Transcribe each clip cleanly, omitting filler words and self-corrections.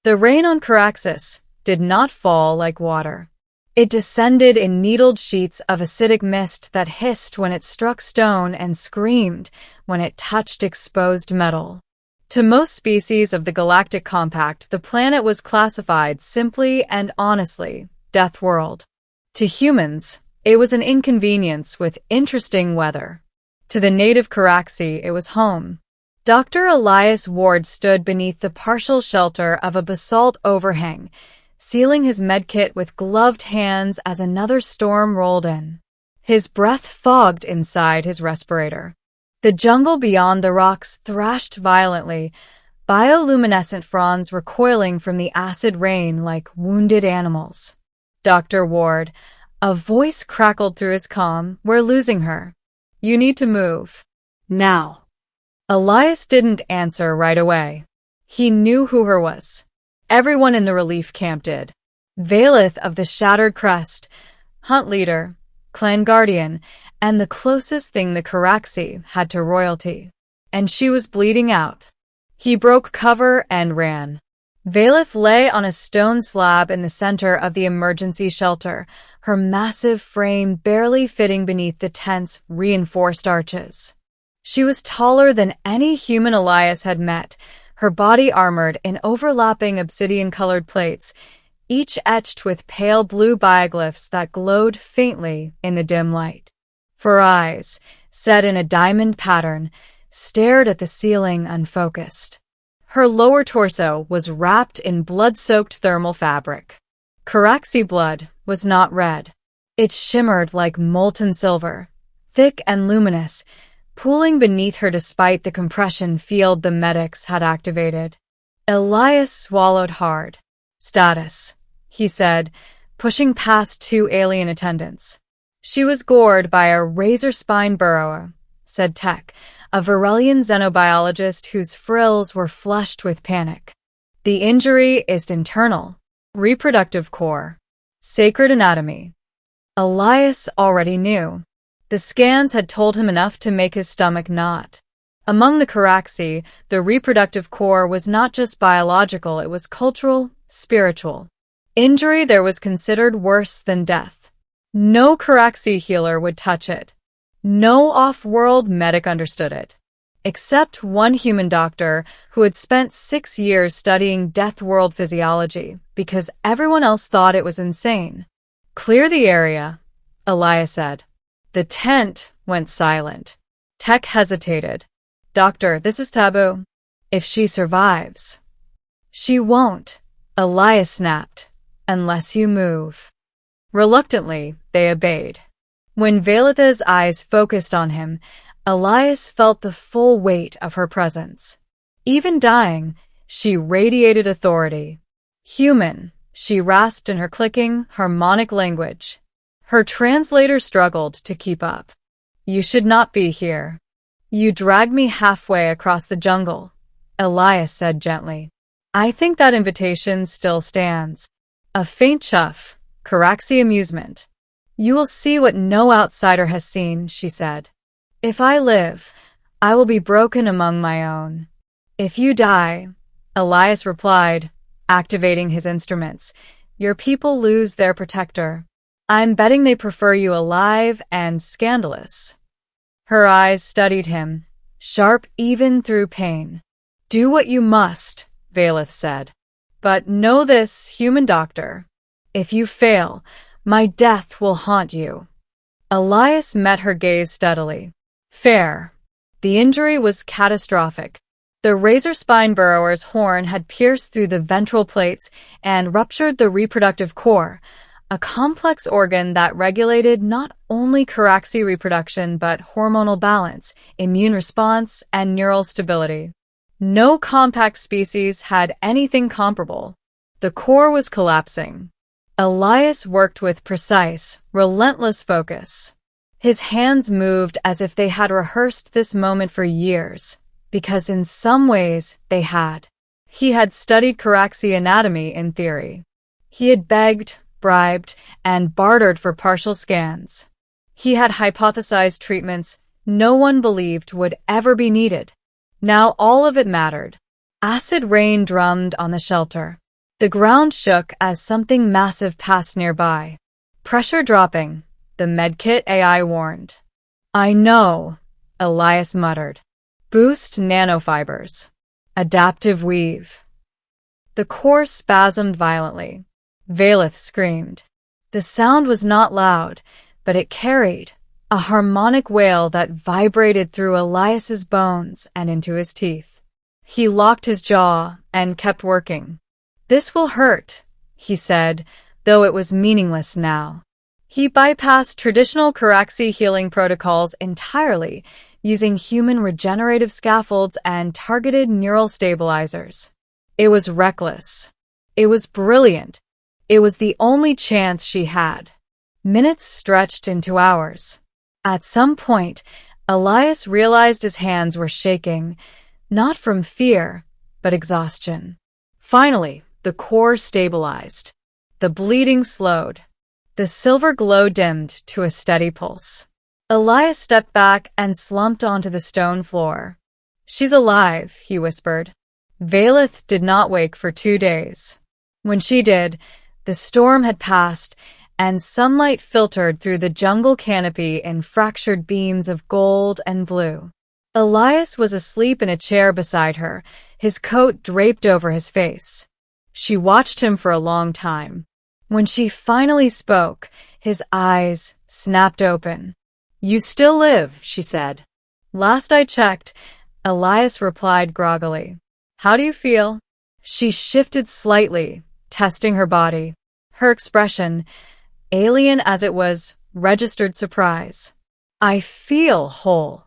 The rain on Caraxes did not fall like water. It descended in needled sheets of acidic mist that hissed when it struck stone and screamed when it touched exposed metal. To most species of the galactic compact, the planet was classified simply and honestly Deathworld. To humans, it was an inconvenience with interesting weather. To the native Caraxi, it was home. Dr. Elias Ward stood beneath the partial shelter of a basalt overhang, sealing his medkit with gloved hands as another storm rolled in. His breath fogged inside his respirator. The jungle beyond the rocks thrashed violently, bioluminescent fronds recoiling from the acid rain like wounded animals. Dr. Ward, a voice crackled through his comm, "We're losing her. You need to move. Now." Elias didn't answer right away. He knew who her was. Everyone in the relief camp did. Valeth of the Shattered Crest, hunt leader, clan guardian, and the closest thing the Caraxi had to royalty. And she was bleeding out. He broke cover and ran. Valeth lay on a stone slab in the center of the emergency shelter, her massive frame barely fitting beneath the tent's reinforced arches. She was taller than any human Elias had met, her body armored in overlapping obsidian-colored plates, each etched with pale blue bioglyphs that glowed faintly in the dim light. Her eyes, set in a diamond pattern, stared at the ceiling unfocused. Her lower torso was wrapped in blood-soaked thermal fabric. Caraxi blood was not red. It shimmered like molten silver, thick and luminous, pooling beneath her despite the compression field the medics had activated. Elias swallowed hard. "Status," he said, pushing past two alien attendants. "She was gored by a razor-spine burrower," said Tech, a Varelian xenobiologist whose frills were flushed with panic. "The injury is internal. Reproductive core. Sacred anatomy." Elias already knew. The scans had told him enough to make his stomach knot. Among the Caraxi, the reproductive core was not just biological, it was cultural, spiritual. Injury there was considered worse than death. No Caraxi healer would touch it. No off-world medic understood it. Except one human doctor who had spent 6 years studying Deathworld physiology, because everyone else thought it was insane. "Clear the area," Elias said. The tent went silent. Tech hesitated. "Doctor, this is taboo. If she survives." "She won't," Elias snapped, "unless you move." Reluctantly, they obeyed. When Valeth's eyes focused on him, Elias felt the full weight of her presence. Even dying, she radiated authority. "Human," she rasped in her clicking, harmonic language. Her translator struggled to keep up. "You should not be here. You dragged me halfway across the jungle," Elias said gently. "I think that invitation still stands." A faint chuff, Caraxi amusement. "You will see what no outsider has seen," she said. "If I live, I will be broken among my own. If you die," Elias replied, activating his instruments, "your people lose their protector. I'm betting they prefer you alive and scandalous." Her eyes studied him, sharp even through pain. "Do what you must," Valeth said. "But know this, human doctor. If you fail, my death will haunt you." Elias met her gaze steadily. "Fair." The injury was catastrophic. The razor-spine burrower's horn had pierced through the ventral plates and ruptured the reproductive core, a complex organ that regulated not only Caraxi reproduction but hormonal balance, immune response, and neural stability. No compact species had anything comparable. The core was collapsing. Elias worked with precise, relentless focus. His hands moved as if they had rehearsed this moment for years, because in some ways they had. He had studied Caraxi anatomy in theory. He had begged, bribed, and bartered for partial scans. He had hypothesized treatments no one believed would ever be needed. Now all of it mattered. Acid rain drummed on the shelter. The ground shook as something massive passed nearby. Pressure dropping, the medkit AI warned. I know, Elias muttered. Boost nanofibers. Adaptive weave. The core spasmed violently. Valeth screamed. The sound was not loud, but it carried a harmonic wail that vibrated through Elias's bones and into his teeth. He locked his jaw and kept working. This will hurt, he said, though it was meaningless now. He bypassed traditional Caraxi healing protocols entirely, using human regenerative scaffolds and targeted neural stabilizers. It was reckless. It was brilliant. It was the only chance she had. Minutes stretched into hours. At some point, Elias realized his hands were shaking, not from fear, but exhaustion. Finally, the core stabilized. The bleeding slowed. The silver glow dimmed to a steady pulse. Elias stepped back and slumped onto the stone floor. She's alive, he whispered. Valeth did not wake for 2 days. When she did, the storm had passed, and sunlight filtered through the jungle canopy in fractured beams of gold and blue. Elias was asleep in a chair beside her, his coat draped over his face. She watched him for a long time. When she finally spoke, his eyes snapped open. You still live, she said. Last I checked, Elias replied groggily. How do you feel? She shifted slightly, testing her body. Her expression, alien as it was, registered surprise. I feel whole.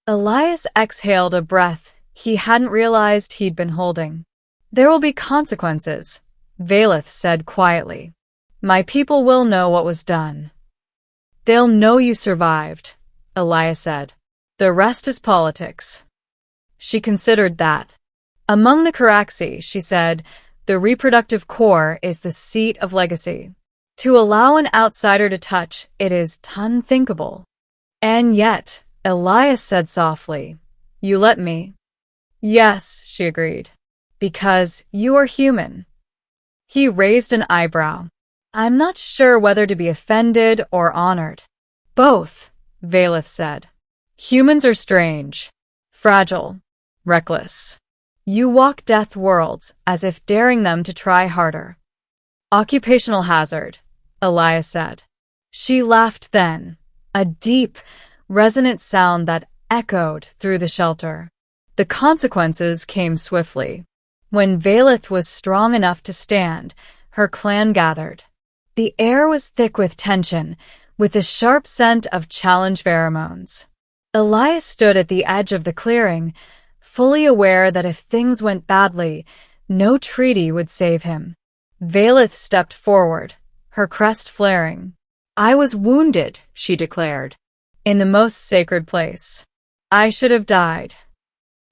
Elias exhaled a breath he hadn't realized he'd been holding. There will be consequences, Valeth said quietly. My people will know what was done. They'll know you survived, Elias said. The rest is politics. She considered that. Among the Caraxi, she said, the reproductive core is the seat of legacy. To allow an outsider to touch it is unthinkable. And yet, Elias said softly, you let me. Yes, she agreed. Because you are human. He raised an eyebrow. I'm not sure whether to be offended or honored. Both, Valeth said. Humans are strange, fragile, reckless. You walk death worlds as if daring them to try harder. Occupational hazard, Elias said. She laughed then, a deep, resonant sound that echoed through the shelter. The consequences came swiftly. When Valeth was strong enough to stand, her clan gathered. The air was thick with tension, with the sharp scent of challenge pheromones. Elias stood at the edge of the clearing, fully aware that if things went badly, no treaty would save him. Valeth stepped forward, her crest flaring. I was wounded, she declared, in the most sacred place. I should have died.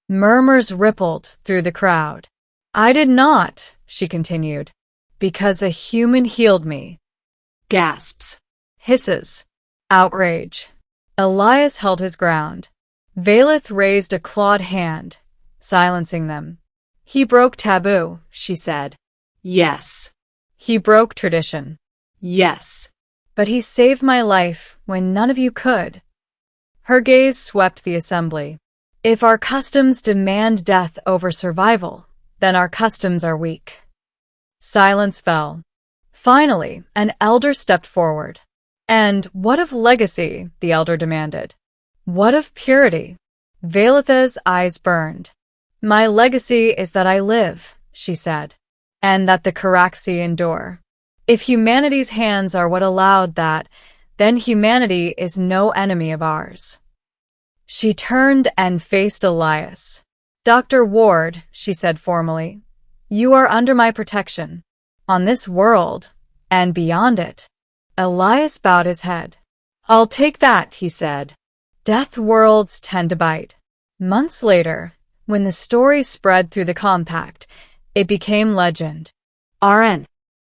Murmurs rippled through the crowd. I did not, she continued, because a human healed me. Gasps. Hisses. Outrage. Elias held his ground. Valeth raised a clawed hand, silencing them. He broke taboo, she said. Yes. He broke tradition. Yes. But he saved my life when none of you could. Her gaze swept the assembly. If our customs demand death over survival, then our customs are weak. Silence fell. Finally, an elder stepped forward. And what of legacy? The elder demanded. What of purity? Valeth's eyes burned. My legacy is that I live, she said, and that the Caraxi endure. If humanity's hands are what allowed that, then humanity is no enemy of ours. She turned and faced Elias. Dr. Ward, she said formally, you are under my protection. On this world, and beyond it. Elias bowed his head. I'll take that, he said. Death worlds tend to bite. Months later, when the story spread through the compact, it became legend. RN.